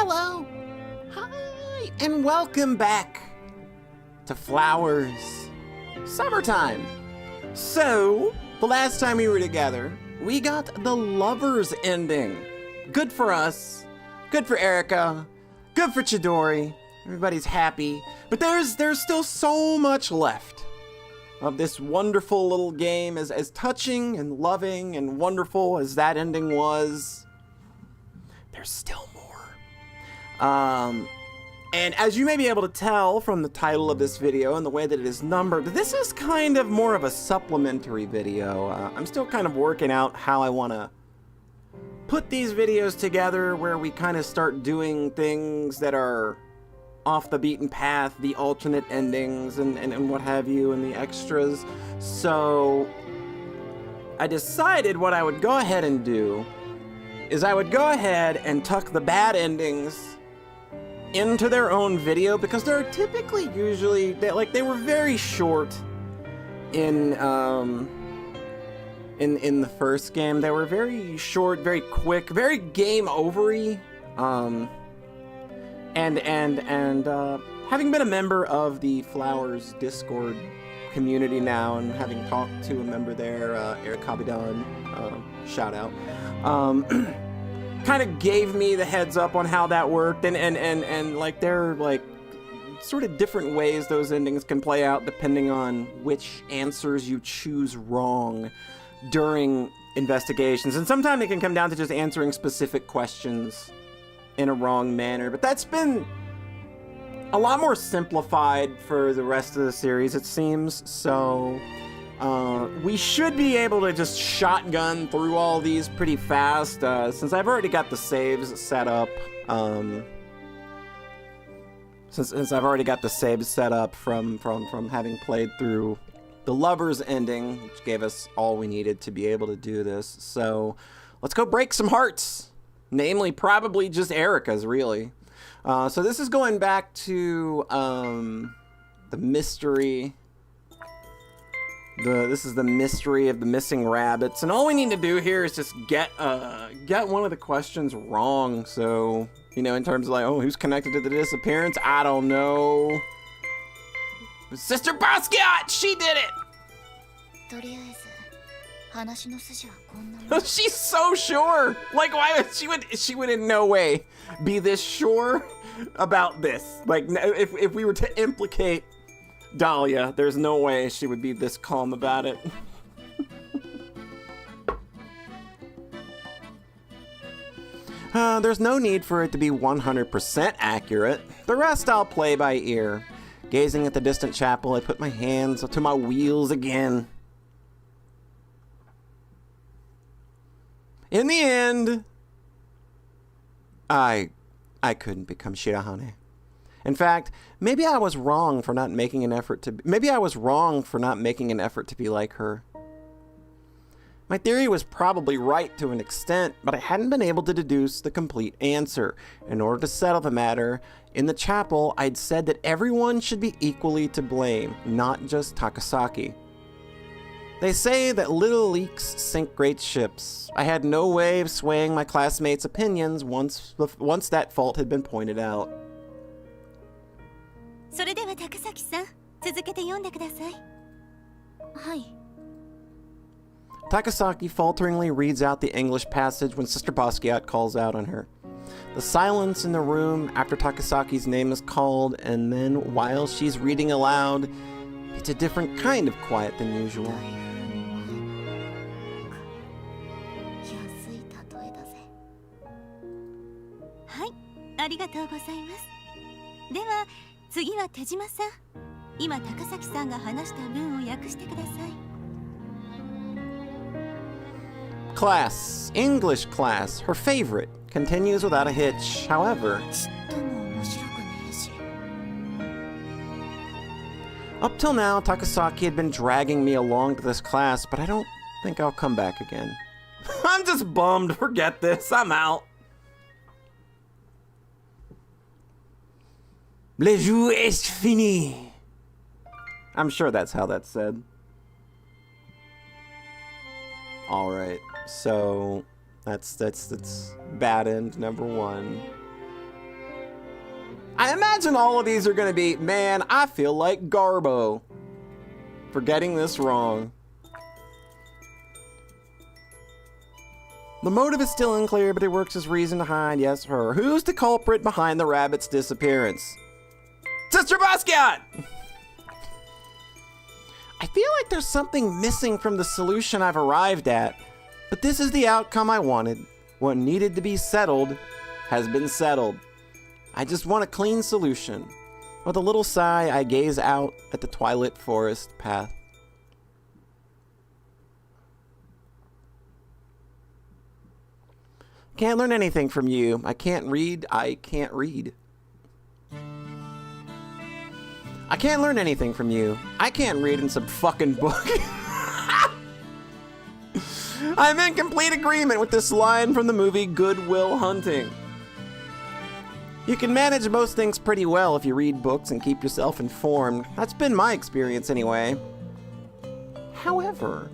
Hello. Hi, and welcome back to Flowers. Summertime. So, the last time we were together, we got the lovers ending. Good for us. Good for Erica. Good for Chidori. Everybody's happy. But there's still so much left of this wonderful little game. As touching and loving and wonderful as that ending was, there's still more. And as you may be able to tell from the title of this video and the way that it is numbered, this is kind of more of a supplementary video. I'm still kind of working out how I want to put these videos together, where we kind of start doing things that are off the beaten path, the alternate endings and what have you, and the extras. So I decided what I would go ahead and do is I would go ahead and tuck the bad endings into their own video, because they're typically usually they were very short in the first game. They were very short, very quick, very game overy. And having been a member of the Flowers Discord community now, and having talked to a member there, Eric Kabidon, shout out, kind of gave me the heads up on how that worked, and like there are like sort of different ways those endings can play out depending on which answers you choose wrong during investigations. And sometimes it can come down to just answering specific questions in a wrong manner, but that's been a lot more simplified for the rest of the series, it seems. So we should be able to just shotgun through all these pretty fast, since I've already got the saves set up. Since I've already got the saves set up from having played through the lovers ending, which gave us all we needed to be able to do this. So let's go break some hearts. Namely, probably just Erica's, really. So this is going back to the mystery. This is the mystery of the missing rabbits, and all we need to do here is just get one of the questions wrong. So, you know, in terms of like, oh, who's connected to the disappearance? I don't know. Sister Basquiat, she did it. She's so sure. Like, why would she would in no way be this sure about this. Like, if we were to implicate Dahlia, there's no way she would be this calm about it. There's no need for it to be 100% accurate. The rest I'll play by ear. Gazing at the distant chapel, I put my hands to my wheels again. In the end, I couldn't become Shirahane. In fact, maybe I was wrong for not making an effort to be like her. My theory was probably right to an extent, but I hadn't been able to deduce the complete answer. In order to settle the matter, in the chapel, I'd said that everyone should be equally to blame, not just Takasaki. They say that little leaks sink great ships. I had no way of swaying my classmates' opinions once that fault had been pointed out. Takasaki falteringly reads out the English passage when Sister Basquiat calls out on her. The silence in the room after Takasaki's name is called, and then while she's reading aloud, it's a different kind of quiet than usual. Class, English class, her favorite, continues without a hitch. However, up till now, Takasaki had been dragging me along to this class, but I don't think I'll come back again. I'm just bummed. Forget this. I'm out. Le jour est fini. I'm sure that's how that's said. Alright, so that's bad end number one. I imagine all of these are going to be, man, I feel like Garbo for getting this wrong. The motive is still unclear, but it works as reason to hide, yes, her. Who's the culprit behind the rabbit's disappearance? Sister Basquiat! I feel like there's something missing from the solution I've arrived at, but this is the outcome I wanted. What needed to be settled has been settled. I just want a clean solution. With a little sigh, I gaze out at the twilit forest path. Can't learn anything from you. I can't read. I can't read. I can't learn anything from you. I can't read in some fucking book. I'm in complete agreement with this line from the movie Good Will Hunting. You can manage most things pretty well if you read books and keep yourself informed. That's been my experience anyway. However,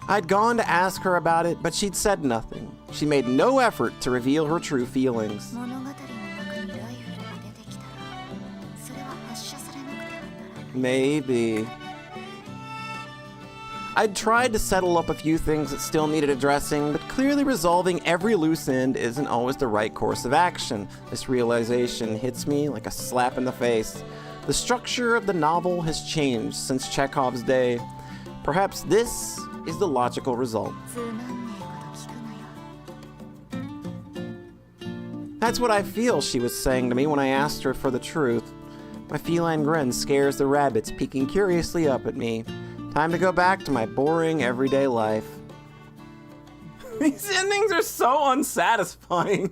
I'd gone to ask her about it, but she'd said nothing. She made no effort to reveal her true feelings. Maybe. I'd tried to settle up a few things that still needed addressing, but clearly resolving every loose end isn't always the right course of action. This realization hits me like a slap in the face. The structure of the novel has changed since Chekhov's day. Perhaps this is the logical result. That's what I feel, she was saying to me when I asked her for the truth. My feline grin scares the rabbits peeking curiously up at me. Time to go back to my boring everyday life. These endings are so unsatisfying.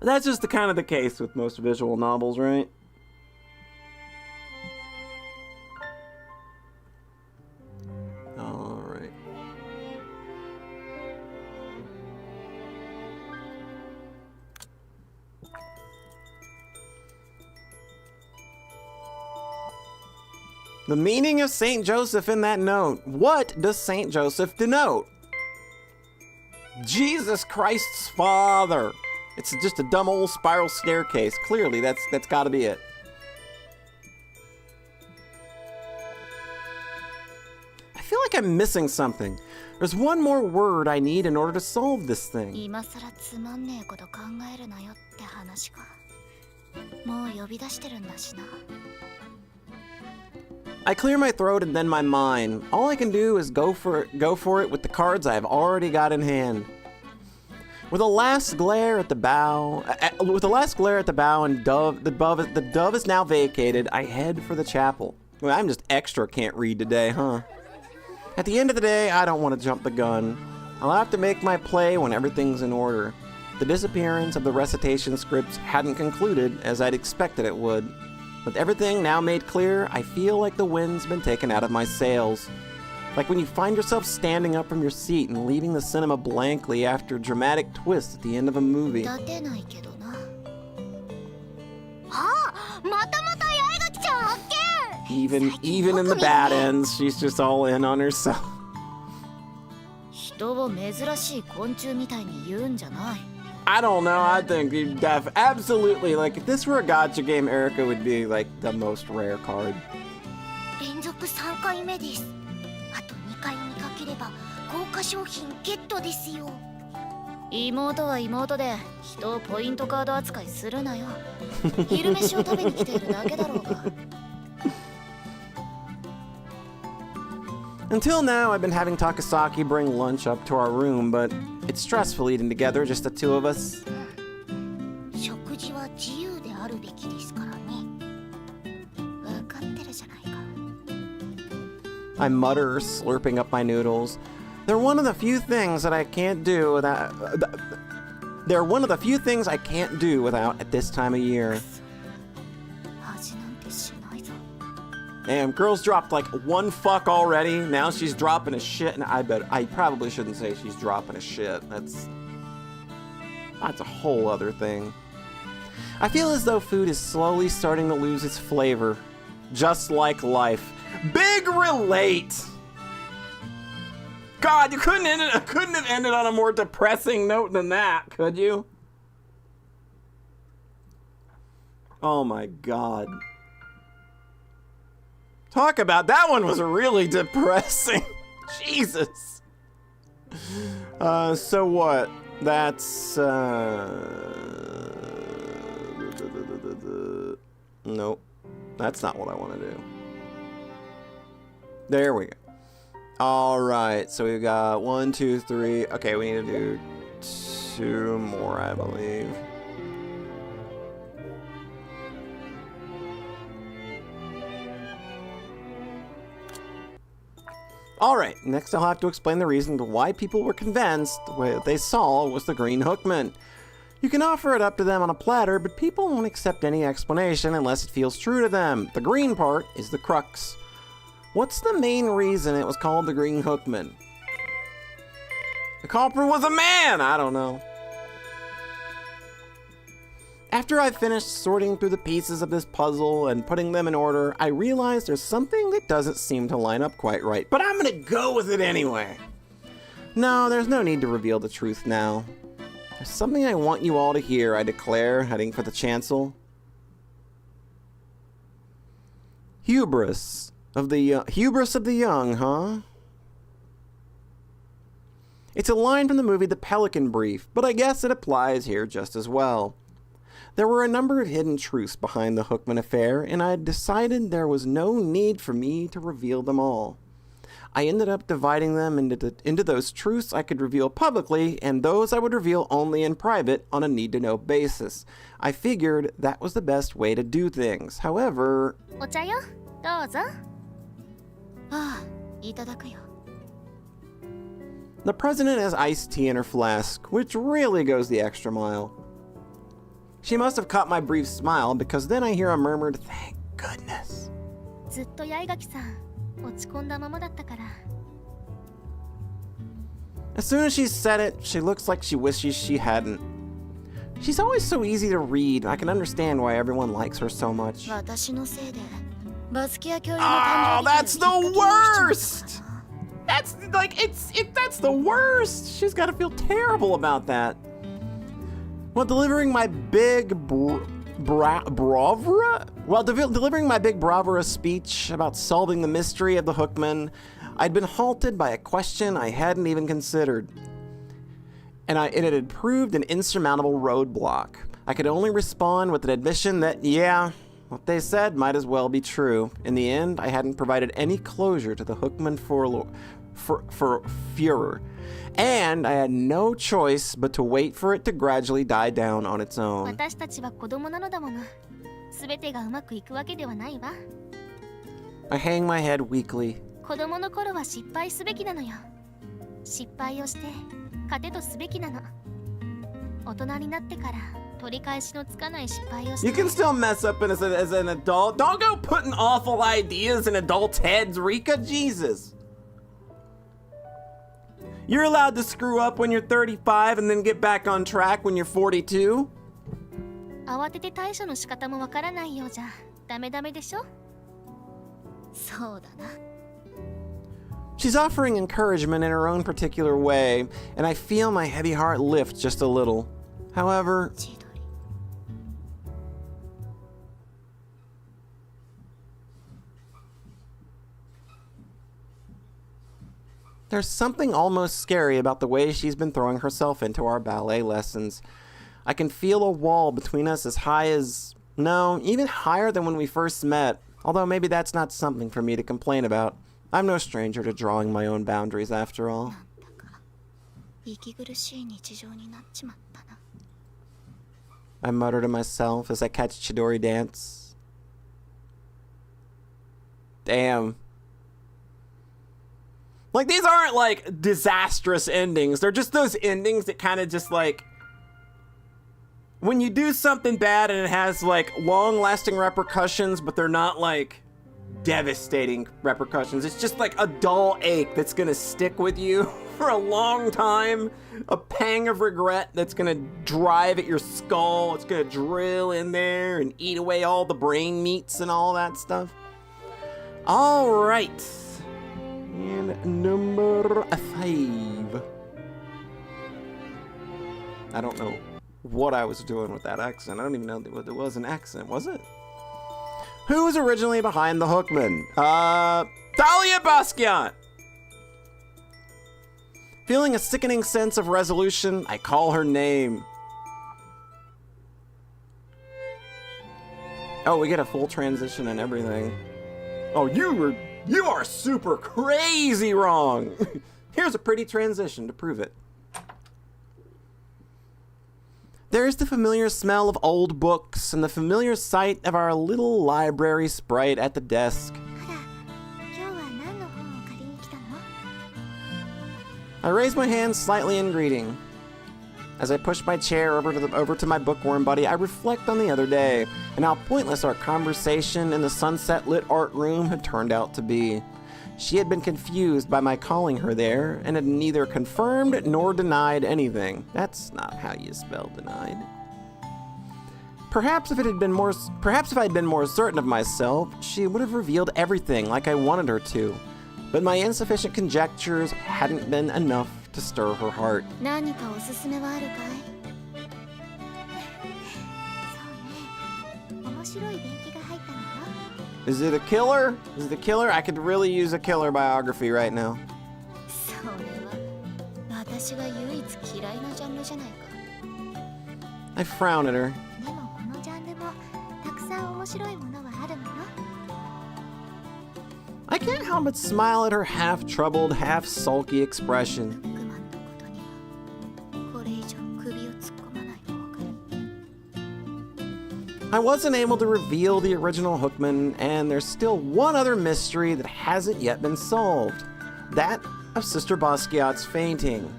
That's just the case with most visual novels, right? The meaning of Saint Joseph in that note. What does Saint Joseph denote? Jesus Christ's father. It's just a dumb old spiral staircase. Clearly, that's got to be it. I feel like I'm missing something. There's one more word I need in order to solve this thing. I clear my throat and then my mind. All I can do is go for it with the cards I've already got in hand. With a last glare at the bow, and the dove is now vacated, I head for the chapel. Well, I'm just extra can't read today, huh? At the end of the day, I don't want to jump the gun. I'll have to make my play when everything's in order. The disappearance of the recitation scripts hadn't concluded as I'd expected it would. With everything now made clear, I feel like the wind's been taken out of my sails. Like when you find yourself standing up from your seat and leaving the cinema blankly after a dramatic twist at the end of a movie. Even in the bad ends, she's just all in on herself. I don't know, I think you'd absolutely, like, if this were a gacha game, Erika would be, like, the most rare card. Until now, I've been having Takasaki bring lunch up to our room, but it's stressful eating together, just the two of us. I mutter, slurping up my noodles. They're one of the few things that I can't do without. They're one of the few things I can't do without at this time of year. Damn, girl's dropped like one fuck already. Now she's dropping a shit, and I probably shouldn't say she's dropping a shit. That's a whole other thing. I feel as though food is slowly starting to lose its flavor, just like life. Big relate. God, you couldn't have ended on a more depressing note than that, could you? Oh my God. Talk about that one was really depressing. Jesus. So what? That's nope. That's not what I want to do. There we go. All right, so we've got 1, 2, 3. Okay, we need to do 2 more, I believe. All right, next I'll have to explain the reason to why people were convinced what they saw was the Green Hookman. You can offer it up to them on a platter, but people won't accept any explanation unless it feels true to them. The green part is the crux. What's the main reason it was called the Green Hookman? The culprit was a man! I don't know. After I finished sorting through the pieces of this puzzle and putting them in order, I realized there's something that doesn't seem to line up quite right, but I'm gonna go with it anyway. No, there's no need to reveal the truth now. There's something I want you all to hear, I declare, heading for the chancel. Hubris of the young, huh? It's a line from the movie The Pelican Brief, but I guess it applies here just as well. There were a number of hidden truths behind the Hookman affair, and I had decided there was no need for me to reveal them all. I ended up dividing them into those truths I could reveal publicly and those I would reveal only in private on a need-to-know basis. I figured that was the best way to do things. However... The president has iced tea in her flask, which really goes the extra mile. She must have caught my brief smile, because then I hear a murmured, "Thank goodness." As soon as she said it, she looks like she wishes she hadn't. She's always so easy to read. I can understand why everyone likes her so much. Oh, that's the worst! That's like, that's the worst! She's gotta feel terrible about that. While delivering my big bravura speech about solving the mystery of the Hookman, I'd been halted by a question I hadn't even considered. And it had proved an insurmountable roadblock. I could only respond with an admission that, yeah, what they said might as well be true. In the end, I hadn't provided any closure to the Hookman furor. And I had no choice but to wait for it to gradually die down on its own. I hang my head weakly. You can still mess up as an adult. Don't go putting awful ideas in adults' heads, Rika. Jesus. You're allowed to screw up when you're 35 and then get back on track when you're 42. She's offering encouragement in her own particular way, and I feel my heavy heart lift just a little. However, there's something almost scary about the way she's been throwing herself into our ballet lessons. I can feel a wall between us as high as, no, even higher than when we first met, although maybe that's not something for me to complain about. I'm no stranger to drawing my own boundaries after all. I mutter to myself as I catch Chidori dance. Damn. Like, these aren't, like, disastrous endings. They're just those endings that kind of just, like... When you do something bad and it has, like, long-lasting repercussions, but they're not, like, devastating repercussions. It's just, like, a dull ache that's gonna stick with you for a long time. A pang of regret that's gonna drive at your skull. It's gonna drill in there and eat away all the brain meats and all that stuff. All right. And number 5. I don't know what I was doing with that accent. I don't even know what it was an accent, was it? Who was originally behind the Hookman? Talia Basquiat! Feeling a sickening sense of resolution, I call her name. Oh, we get a full transition and everything. Oh, you are super crazy wrong. Here's a pretty transition to prove it. There's the familiar smell of old books and the familiar sight of our little library sprite at the desk. I raise my hand slightly in greeting. As I push my chair over to my bookworm buddy, I reflect on the other day and how pointless our conversation in the sunset-lit art room had turned out to be. She had been confused by my calling her there and had neither confirmed nor denied anything. That's not how you spell denied. Perhaps if I had been more certain of myself, she would have revealed everything like I wanted her to. But my insufficient conjectures hadn't been enough to stir her heart. Is it a killer? Is it a killer? I could really use a killer biography right now. I frown at her. I can't help but smile at her half-troubled, half-sulky expression. I wasn't able to reveal the original Hookman, and there's still one other mystery that hasn't yet been solved. That of Sister Basquiat's fainting.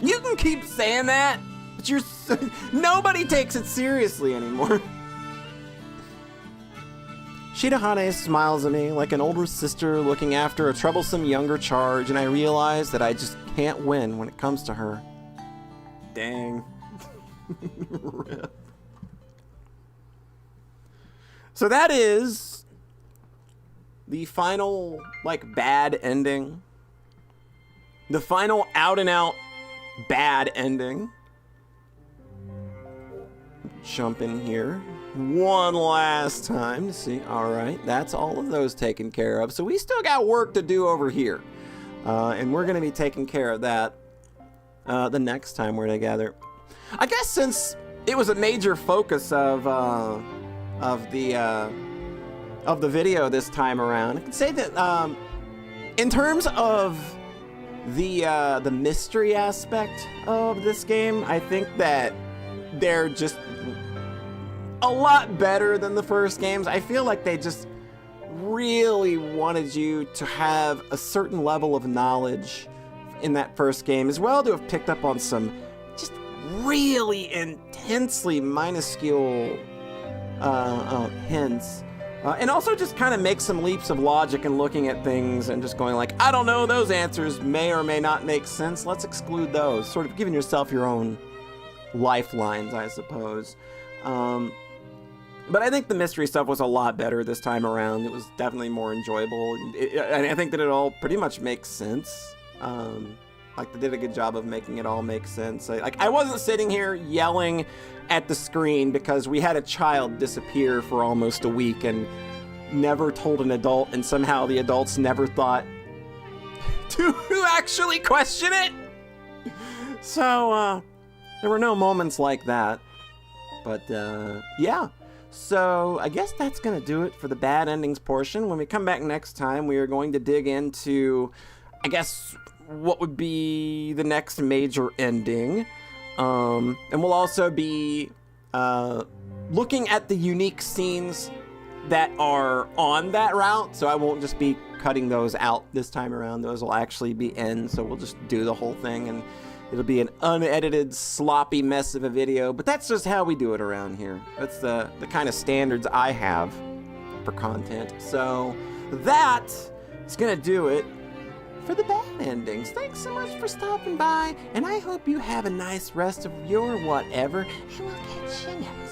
You can keep saying that, but nobody takes it seriously anymore. Shirahane smiles at me like an older sister looking after a troublesome younger charge, and I realize that I just can't win when it comes to her. Dang. Rip. So that is the final, bad ending. The final out-and-out bad ending. Jump in here one last time to see. All right, that's all of those taken care of. So we still got work to do over here. And we're going to be taking care of that the next time we're together. I guess since it was a major focus of the video this time around, I can say that in terms of the mystery aspect of this game, I think that they're just a lot better than the first games. I feel like they just really wanted you to have a certain level of knowledge in that first game, as well to have picked up on some just really intensely minuscule hints. And also just kind of make some leaps of logic in looking at things and just going like, I don't know, those answers may or may not make sense. Let's exclude those. Sort of giving yourself your own lifelines, I suppose. But I think the mystery stuff was a lot better this time around. It was definitely more enjoyable. And I think that it all pretty much makes sense. They did a good job of making it all make sense. I wasn't sitting here yelling at the screen because we had a child disappear for almost a week and never told an adult, and somehow the adults never thought to actually question it. So, there were no moments like that. But, yeah. So, I guess that's going to do it for the bad endings portion. When we come back next time, we are going to dig into, I guess, what would be the next major ending. And we'll also be looking at the unique scenes that are on that route. So I won't just be cutting those out this time around. Those will actually be in. So we'll just do the whole thing, and it'll be an unedited, sloppy mess of a video. But that's just how we do it around here. That's the kind of standards I have for content. So that is going to do it for the bad endings. Thanks so much for stopping by, and I hope you have a nice rest of your whatever, and we'll catch you next